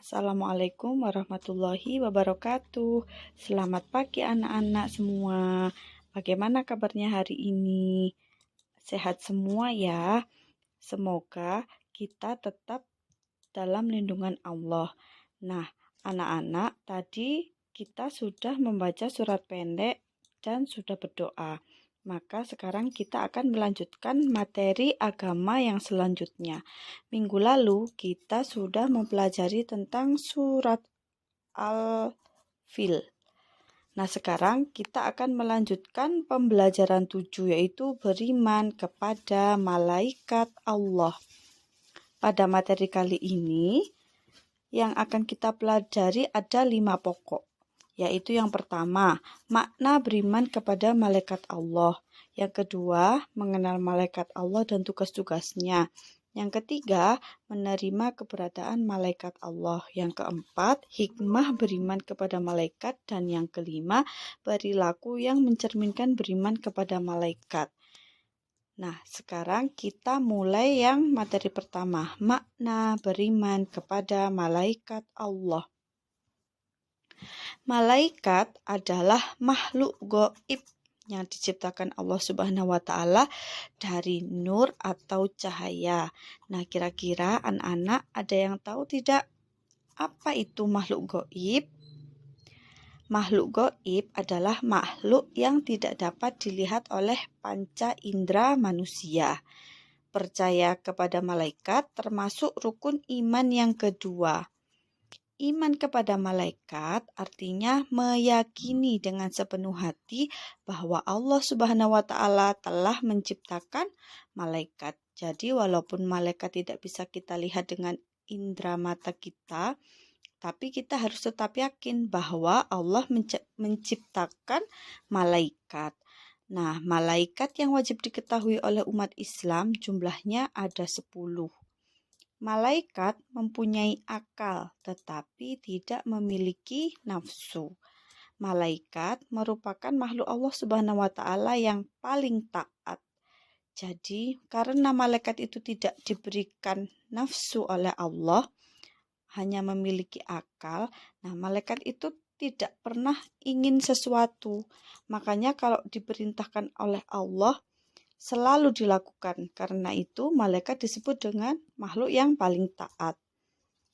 Assalamualaikum warahmatullahi wabarakatuh. Selamat pagi anak-anak semua. Bagaimana kabarnya hari ini? Sehat semua ya. Semoga kita tetap dalam lindungan Allah. Nah, anak-anak, tadi kita sudah membaca surat pendek dan sudah berdoa. Maka sekarang kita akan melanjutkan materi agama yang selanjutnya. Minggu lalu kita sudah mempelajari tentang surat Al-Fil. Nah, sekarang kita akan melanjutkan pembelajaran 7, yaitu beriman kepada malaikat Allah. Pada materi kali ini, yang akan kita pelajari ada 5 pokok, yaitu yang pertama, makna beriman kepada malaikat Allah. Yang kedua, mengenal malaikat Allah dan tugas-tugasnya. Yang ketiga, menerima keberadaan malaikat Allah. Yang keempat, hikmah beriman kepada malaikat. Dan yang kelima, perilaku yang mencerminkan beriman kepada malaikat. Nah, sekarang kita mulai yang materi pertama, makna beriman kepada malaikat Allah. Malaikat adalah makhluk gaib yang diciptakan Allah Subhanahu wa Ta'ala dari nur atau cahaya. Nah, kira-kira anak-anak ada yang tahu tidak apa itu makhluk gaib? Makhluk gaib adalah makhluk yang tidak dapat dilihat oleh panca indera manusia. Percaya kepada malaikat termasuk rukun iman yang kedua. Iman kepada malaikat artinya meyakini dengan sepenuh hati bahwa Allah Subhanahu wa Ta'ala telah menciptakan malaikat. Jadi walaupun malaikat tidak bisa kita lihat dengan indera mata kita, tapi kita harus tetap yakin bahwa Allah menciptakan malaikat. Nah, malaikat yang wajib diketahui oleh umat Islam jumlahnya ada 10. Malaikat mempunyai akal tetapi tidak memiliki nafsu. Malaikat merupakan makhluk Allah Subhanahu wa Ta'ala yang paling taat. Jadi, karena malaikat itu tidak diberikan nafsu oleh Allah, hanya memiliki akal, nah malaikat itu tidak pernah ingin sesuatu. Makanya kalau diperintahkan oleh Allah, selalu dilakukan. Karena itu malaikat disebut dengan makhluk yang paling taat.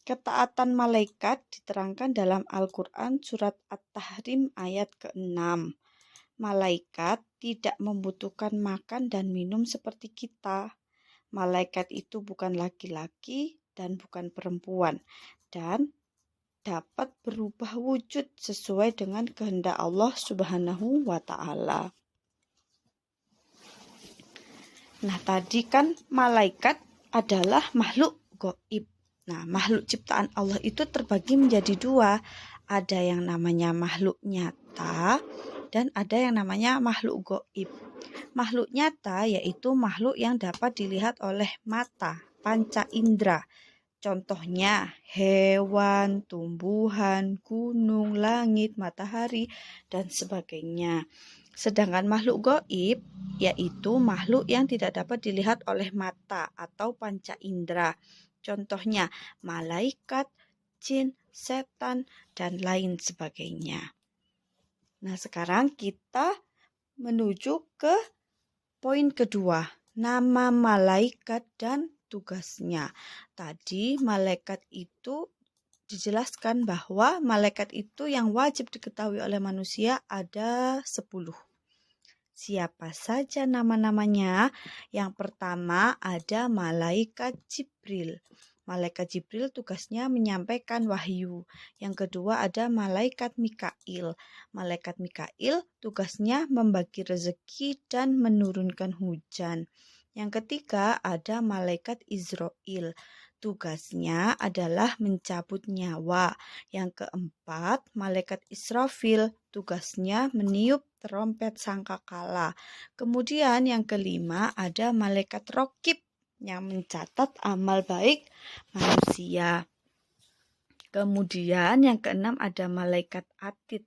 Ketaatan malaikat diterangkan dalam Al-Quran surat At-Tahrim ayat ke-6. Malaikat tidak membutuhkan makan dan minum seperti kita. Malaikat itu bukan laki-laki dan bukan perempuan, dan dapat berubah wujud sesuai dengan kehendak Allah Subhanahu wa Ta'ala. Nah, tadi kan malaikat adalah makhluk gaib. Nah, makhluk ciptaan Allah itu terbagi menjadi 2. Ada yang namanya makhluk nyata dan ada yang namanya makhluk gaib. Makhluk nyata yaitu makhluk yang dapat dilihat oleh mata, panca indera. Contohnya hewan, tumbuhan, gunung, langit, matahari, dan sebagainya. Sedangkan makhluk gaib yaitu makhluk yang tidak dapat dilihat oleh mata atau panca indera. Contohnya malaikat, jin, setan, dan lain sebagainya. Nah, sekarang kita menuju ke poin kedua, nama malaikat dan tugasnya. Tadi malaikat itu dijelaskan bahwa malaikat itu yang wajib diketahui oleh manusia ada 10. Siapa saja nama-namanya? Yang pertama ada malaikat Jibril. Malaikat Jibril tugasnya menyampaikan wahyu. Yang kedua ada malaikat Mikail. Malaikat Mikail tugasnya membagi rezeki dan menurunkan hujan. Yang ketiga ada malaikat Israil. Tugasnya adalah mencabut nyawa. Yang keempat, malaikat Israfil. Tugasnya meniup trompet sangkakala. Kemudian yang kelima ada malaikat Raqib yang mencatat amal baik manusia. Kemudian yang keenam ada malaikat Atid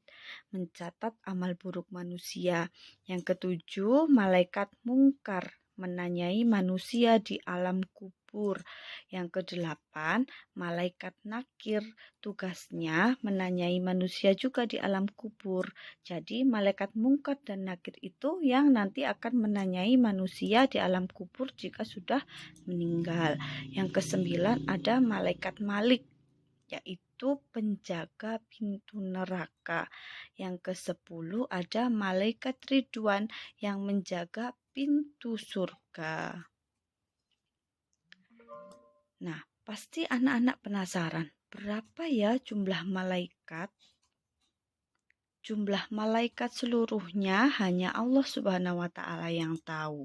mencatat amal buruk manusia. Yang ketujuh malaikat Mungkar menanyai manusia di alam kubur. kubur. Yang kedelapan, malaikat nakir. Tugasnya menanyai manusia juga di alam kubur. Jadi malaikat mungkar dan nakir itu yang nanti akan menanyai manusia di alam kubur jika sudah meninggal. Yang kesembilan, ada malaikat malik, yaitu penjaga pintu neraka. Yang ke-10 ada malaikat Ridwan yang menjaga pintu surga. Nah, pasti anak-anak penasaran, berapa ya jumlah malaikat? Jumlah malaikat seluruhnya hanya Allah Subhanahu wa Ta'ala yang tahu.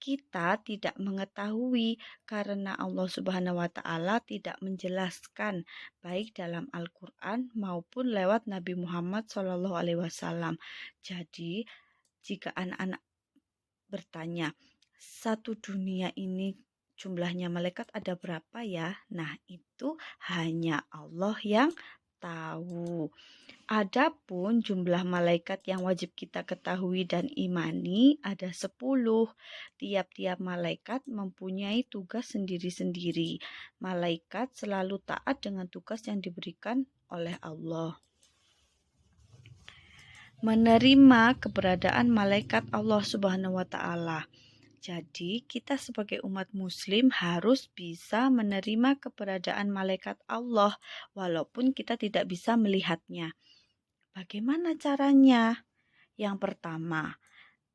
Kita tidak mengetahui karena Allah Subhanahu wa Ta'ala tidak menjelaskan baik dalam Al-Qur'an maupun lewat Nabi Muhammad SAW. Jadi, jika anak-anak bertanya, satu dunia ini jumlahnya malaikat ada berapa ya? Nah, itu hanya Allah yang tahu. Adapun jumlah malaikat yang wajib kita ketahui dan imani ada 10. Tiap-tiap malaikat mempunyai tugas sendiri-sendiri. Malaikat selalu taat dengan tugas yang diberikan oleh Allah. Menerima keberadaan malaikat Allah Subhanahu wa Ta'ala. Jadi, kita sebagai umat muslim harus bisa menerima keberadaan malaikat Allah walaupun kita tidak bisa melihatnya. Bagaimana caranya? Yang pertama,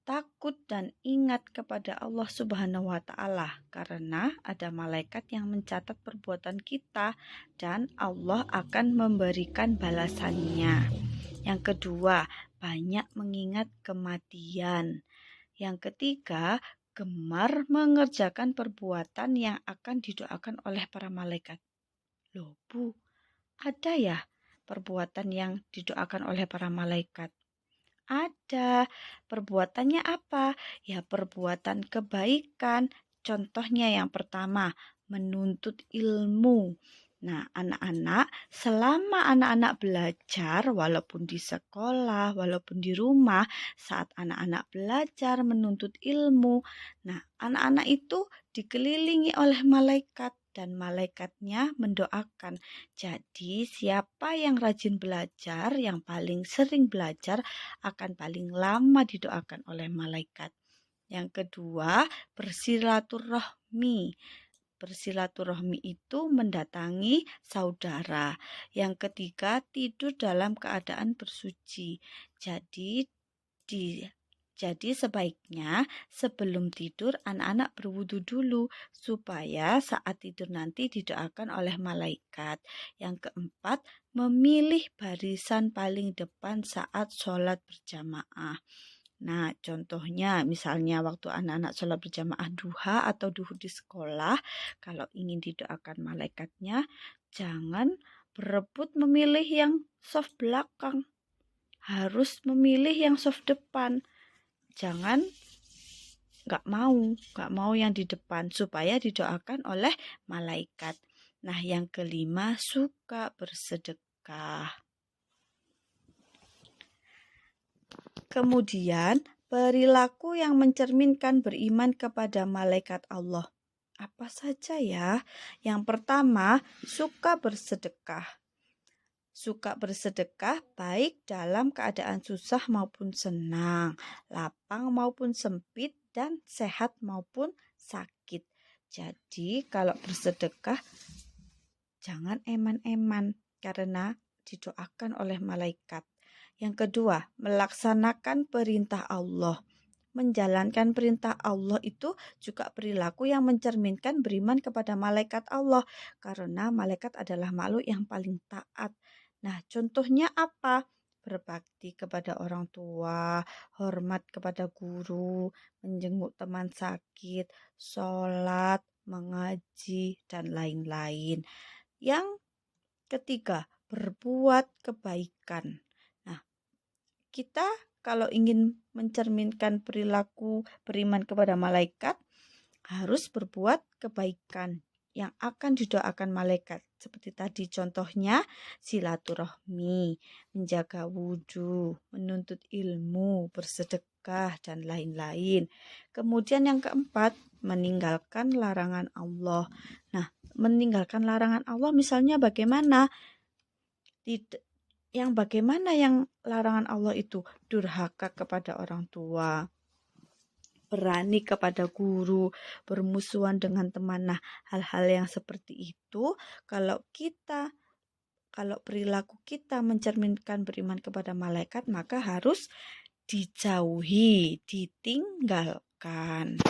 takut dan ingat kepada Allah Subhanahu wa Ta'ala karena ada malaikat yang mencatat perbuatan kita dan Allah akan memberikan balasannya. Yang kedua, banyak mengingat kematian. Yang ketiga, gemar mengerjakan perbuatan yang akan didoakan oleh para malaikat. Loh Bu, ada ya perbuatan yang didoakan oleh para malaikat? Ada. Perbuatannya apa? Ya perbuatan kebaikan. Contohnya yang pertama, menuntut ilmu. Nah, anak-anak, selama anak-anak belajar, walaupun di sekolah, walaupun di rumah, saat anak-anak belajar menuntut ilmu, nah, anak-anak itu dikelilingi oleh malaikat dan malaikatnya mendoakan. Jadi, siapa yang rajin belajar, yang paling sering belajar, akan paling lama didoakan oleh malaikat. Yang kedua, bersilaturahmi. Bersilaturahmi itu mendatangi saudara. Yang ketiga, tidur dalam keadaan bersuci. Jadi sebaiknya sebelum tidur anak-anak berwudu dulu supaya saat tidur nanti didoakan oleh malaikat. Yang keempat, memilih barisan paling depan saat sholat berjamaah. Nah, contohnya misalnya waktu anak-anak sholat berjamaah duha atau duhur di sekolah, kalau ingin didoakan malaikatnya, jangan berebut memilih yang soft belakang. Harus memilih yang soft depan. Jangan nggak mau yang di depan supaya didoakan oleh malaikat. Nah, yang kelima, suka bersedekah. Kemudian, perilaku yang mencerminkan beriman kepada malaikat Allah. Apa saja ya? Yang pertama, suka bersedekah. Suka bersedekah baik dalam keadaan susah maupun senang, lapang maupun sempit, dan sehat maupun sakit. Jadi, kalau bersedekah, jangan eman-eman karena didoakan oleh malaikat. Yang kedua, melaksanakan perintah Allah. Menjalankan perintah Allah itu juga perilaku yang mencerminkan beriman kepada malaikat Allah. Karena malaikat adalah makhluk yang paling taat. Nah, contohnya apa? Berbakti kepada orang tua, hormat kepada guru, menjenguk teman sakit, sholat, mengaji, dan lain-lain. Yang ketiga, berbuat kebaikan. Kita kalau ingin mencerminkan perilaku beriman kepada malaikat, harus berbuat kebaikan yang akan didoakan malaikat. Seperti tadi contohnya, silaturahmi, menjaga wudhu, menuntut ilmu, bersedekah. sedekah, dan lain-lain. Kemudian yang keempat, meninggalkan larangan Allah. Nah, meninggalkan larangan Allah misalnya bagaimana? Bagaimana yang larangan Allah itu? Durhaka kepada orang tua, berani kepada guru, bermusuhan dengan teman. Nah, hal-hal yang seperti itu kalau perilaku kita mencerminkan beriman kepada malaikat, maka harus dijauhi, ditinggalkan.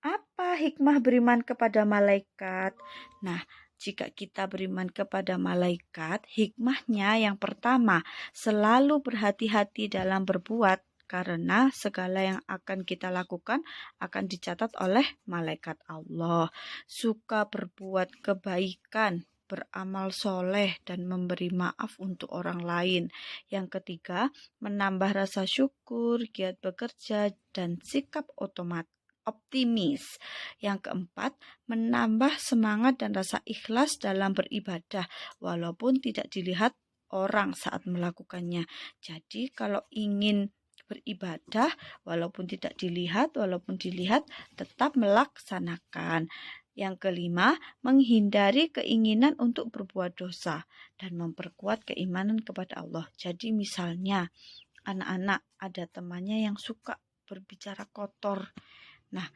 Apa hikmah beriman kepada malaikat? Nah, jika kita beriman kepada malaikat, hikmahnya yang pertama, selalu berhati-hati dalam berbuat, karena segala yang akan kita lakukan akan dicatat oleh malaikat Allah. Suka berbuat kebaikan, beramal soleh, dan memberi maaf untuk orang lain. Yang ketiga, menambah rasa syukur, giat bekerja, dan sikap optimis. Yang keempat, menambah semangat dan rasa ikhlas dalam beribadah, walaupun tidak dilihat orang saat melakukannya. Jadi kalau ingin beribadah, walaupun tidak dilihat, walaupun dilihat, tetap melaksanakan. Yang kelima, menghindari keinginan untuk berbuat dosa dan memperkuat keimanan kepada Allah. Jadi misalnya anak-anak ada temannya yang suka berbicara kotor. Nah,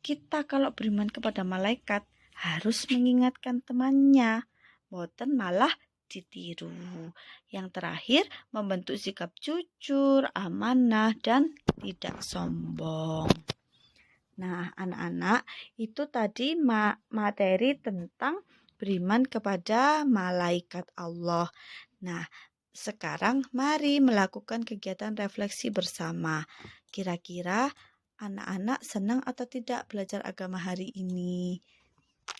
kita kalau beriman kepada malaikat harus mengingatkan temannya, boten malah ditiru. Yang terakhir, membentuk sikap jujur, amanah, dan tidak sombong. Nah, anak-anak, itu tadi materi tentang beriman kepada malaikat Allah. Nah, sekarang mari melakukan kegiatan refleksi bersama. Kira-kira anak-anak senang atau tidak belajar agama hari ini?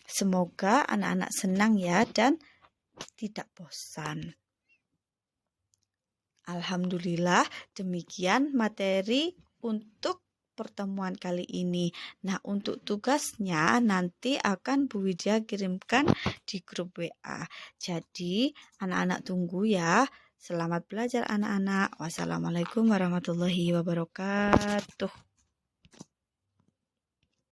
Semoga anak-anak senang ya dan tidak bosan. Alhamdulillah, demikian materi untuk pertemuan kali ini. Nah, untuk tugasnya nanti akan Bu Widya kirimkan di grup WA. Jadi, anak-anak tunggu ya. Selamat belajar anak-anak. Wassalamualaikum warahmatullahi wabarakatuh.